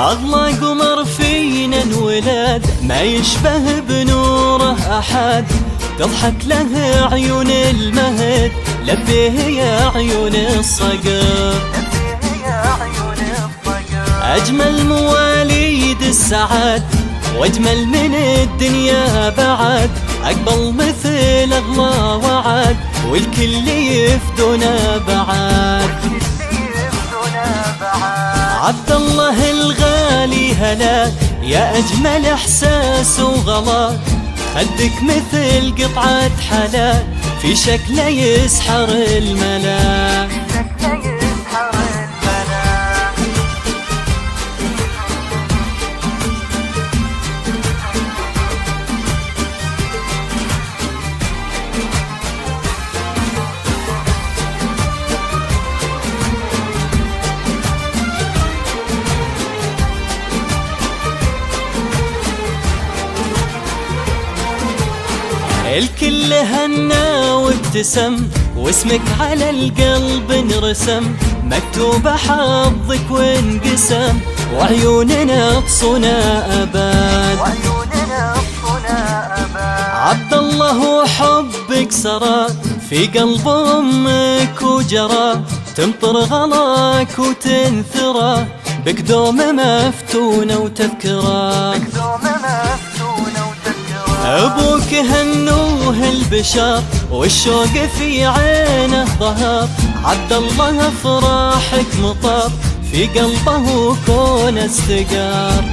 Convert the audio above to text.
أغلى قمر فينا انولد، ما يشبه بنوره أحد. تضحك له عيون المهد، لبيه يا عيون الصقر. أجمل مواليد السعد، واجمل من الدنيا بعد. أقبل مثل أغلى وعد، والكل يفدونا بعد. عبد الله الغالي هلا، يا أجمل إحساس وغلا. خدك مثل قطعة حلا، في شكله يسحر الملا. الكل هنا وابتسم، واسمك على القلب انرسم. مكتوب حظك وانقسم، وعيوننا تصنع أبد. عبد الله حبك سرى في قلب أمك وجرى. تمطر غلاك وتنثرى، بك دوم مفتونة وتذكرى. أبوك هنوه البشر، والشوق في عينه ظهر. عبد الله أفراحك مطر، في قلبه كون استقر.